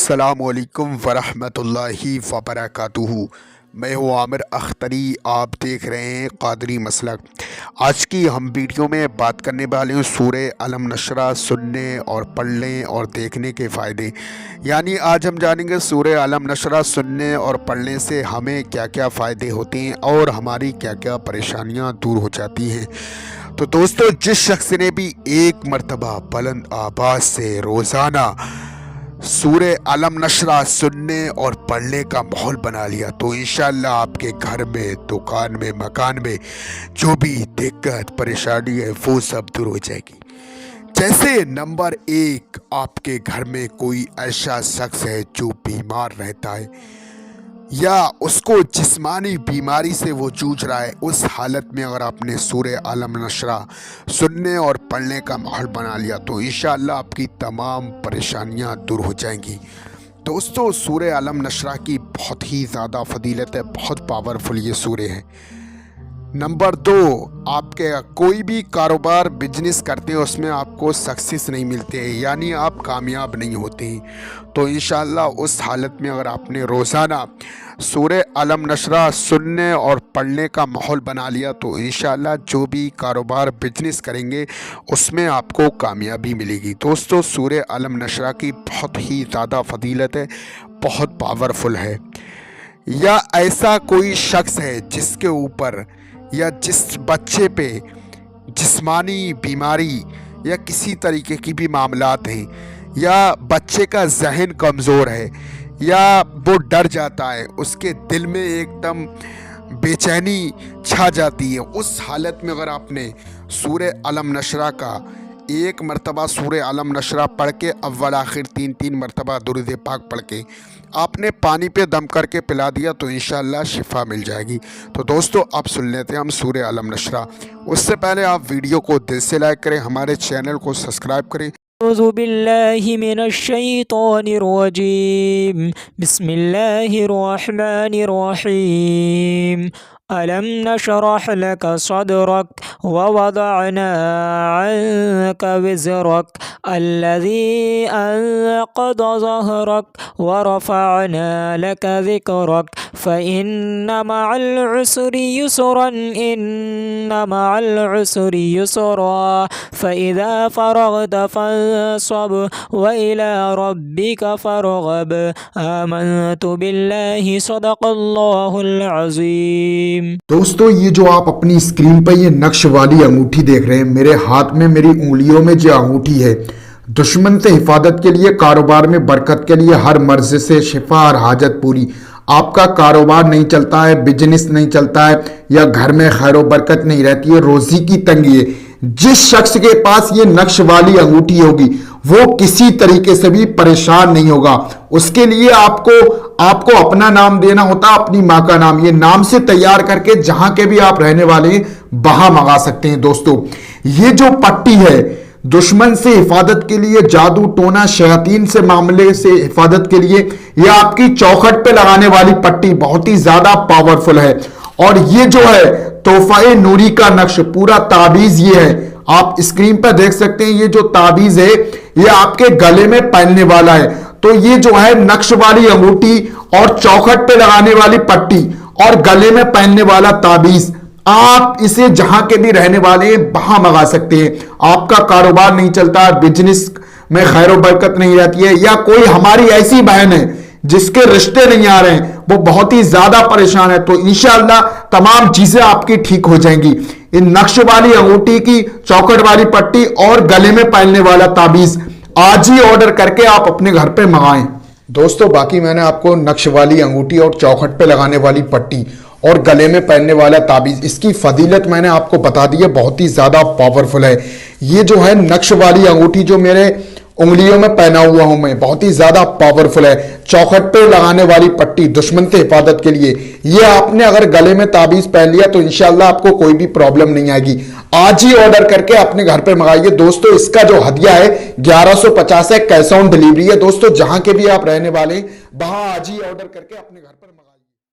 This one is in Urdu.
السلام علیکم ورحمۃ اللہ وبرکاتہ۔ میں ہوں عامر اختری، آپ دیکھ رہے ہیں قادری مسلک۔ آج کی ہم ویڈیو میں بات کرنے والے ہیں سورہ علم نشرہ سننے اور پڑھنے اور دیکھنے کے فائدے، یعنی آج ہم جانیں گے سورہ علم نشرہ سننے اور پڑھنے سے ہمیں کیا کیا فائدے ہوتے ہیں اور ہماری کیا کیا پریشانیاں دور ہو جاتی ہیں۔ تو دوستو، جس شخص نے بھی ایک مرتبہ بلند آواز سے روزانہ سورہ علم نشرہ سننے اور پڑھنے کا ماحول بنا لیا تو انشاءاللہ آپ کے گھر میں، دکان میں، مکان میں جو بھی دقت پریشانی ہے وہ سب دور ہو جائے گی۔ جیسے نمبر 1، آپ کے گھر میں کوئی ایسا شخص ہے جو بیمار رہتا ہے یا اس کو جسمانی بیماری سے وہ جوجھ رہا ہے، اس حالت میں اگر آپ نے سورہ علم نشرہ سننے اور پڑھنے کا ماحول بنا لیا تو انشاءاللہ آپ کی تمام پریشانیاں دور ہو جائیں گی۔ دوستو، سورہ علم نشرہ کی بہت ہی زیادہ فضیلت ہے، بہت پاورفل یہ سورہ ہے۔ نمبر 2، آپ کے کوئی بھی کاروبار بزنس کرتے ہیں اس میں آپ کو سکسیس نہیں ملتے، یعنی آپ کامیاب نہیں ہوتے ہیں، تو انشاءاللہ اس حالت میں اگر آپ نے روزانہ سورہ علم نشرہ سننے اور پڑھنے کا ماحول بنا لیا تو انشاءاللہ جو بھی کاروبار بزنس کریں گے اس میں آپ کو کامیابی ملے گی۔ دوستو، سورہ علم نشرہ کی بہت ہی زیادہ فضیلت ہے، بہت پاورفل ہے۔ یا ایسا کوئی شخص ہے جس کے اوپر یا جس بچے پہ جسمانی بیماری یا کسی طریقے کی بھی معاملات ہیں، یا بچے کا ذہن کمزور ہے یا وہ ڈر جاتا ہے، اس کے دل میں ایک دم بے چینی چھا جاتی ہے، اس حالت میں اگر آپ نے سورہ علم نشرہ کا ایک مرتبہ سورہ علم نشرہ پڑھ کے اول آخر 3 مرتبہ درود پاک پڑھ کے آپ نے پانی پہ دم کر کے پلا دیا تو انشاءاللہ شفا مل جائے گی۔ تو دوستو، اب سن لیتے ہیں ہم سورہ علم نشرہ۔ اس سے پہلے آپ ویڈیو کو دل سے لائک کریں، ہمارے چینل کو سبسکرائب کریں۔ اعوذ باللہ من الشیطان الرجیم، بسم اللہ الرحمن الرحیم۔ ألم نشرح لك صدرك ووضعنا عنك وزرك الذي أنقض ظهرك ورفعنا لك ذكرك فإن مع العسر يسرا إن مع العسر يسرا فإذا فرغت فانصب وإلى ربك فارغب آمنت بالله صدق الله العظيم۔ دوستو، یہ جو آپ اپنی اسکرین پہ یہ نقش والی انگوٹھی دیکھ رہے ہیں، میرے ہاتھ میں میری انگلیوں میں جو انگوٹھی ہے، دشمن سے حفاظت کے لیے، کاروبار میں برکت کے لیے، ہر مرض سے شفا اور حاجت پوری۔ آپ کا کاروبار نہیں چلتا ہے، بزنس نہیں چلتا ہے، یا گھر میں خیر و برکت نہیں رہتی ہے، روزی کی تنگی ہے، جس شخص کے پاس یہ نقش والی انگوٹھی ہوگی وہ کسی طریقے سے بھی پریشان نہیں ہوگا۔ اس کے لیے آپ کو اپنا نام دینا ہوتا، اپنی ماں کا نام، یہ نام سے تیار کر کے جہاں کے بھی آپ رہنے والے ہیں وہاں منگا سکتے ہیں۔ دوستو، یہ جو پٹی ہے دشمن سے حفاظت کے لیے، جادو ٹونا شیاطین سے معاملے سے حفاظت کے لیے، یہ آپ کی چوکھٹ پہ لگانے والی پٹی بہت ہی زیادہ پاورفل ہے۔ اور یہ جو ہے تحفہ نوری کا نقش، پورا تعویذ یہ ہے، آپ اسکرین پہ دیکھ سکتے ہیں، یہ جو تعویذ ہے یہ آپ کے گلے میں پہننے والا ہے۔ تو یہ جو ہے نقش والی انگوٹھی اور چوکھٹ پہ لگانے والی پٹی اور گلے میں پہننے والا تعویذ، آپ اسے جہاں کے بھی رہنے والے ہیں وہاں منگا سکتے ہیں۔ آپ کا کاروبار نہیں چلتا، بزنس میں خیر و برکت نہیں رہتی ہے، یا کوئی ہماری ایسی بہن ہے جس کے رشتے نہیں آ رہے ہیں، وہ بہت ہی زیادہ پریشان ہے، تو انشاءاللہ تمام چیزیں آپ کی ٹھیک ہو جائیں گی۔ ان نقش والی انگوٹھی کی، چوکھٹ والی پٹی اور گلے میں پہننے والا تعویذ آج ہی آرڈر کر کے آپ اپنے گھر پہ منگائیں۔ دوستو، باقی میں نے آپ کو نقش والی انگوٹھی اور چوکھٹ پہ لگانے والی پٹی اور گلے میں پہننے والا تعویذ، اس کی فضیلت میں نے آپ کو بتا دی ہے، بہت ہی زیادہ پاورفل ہے۔ یہ جو ہے نقش والی انگوٹھی جو میرے انگلیوں میں پہنا ہوا ہوں میں، بہت ہی زیادہ پاورفل ہے۔ چوکھٹ پہ لگانے والی پٹی دشمن سے حفاظت کے لیے، یہ آپ نے اگر گلے میں تعویذ پہن لیا تو انشاءاللہ آپ کو کوئی بھی پرابلم نہیں آئے گی۔ آج ہی آرڈر کر کے اپنے گھر پہ منگائیے۔ دوستو، اس کا جو ہدیہ ہے 1150 ہے، کیش آن ڈیلیوری ہے۔ دوستو، جہاں کے بھی آپ رہنے والے ہیں وہاں آج ہی آرڈر کر کے اپنے گھر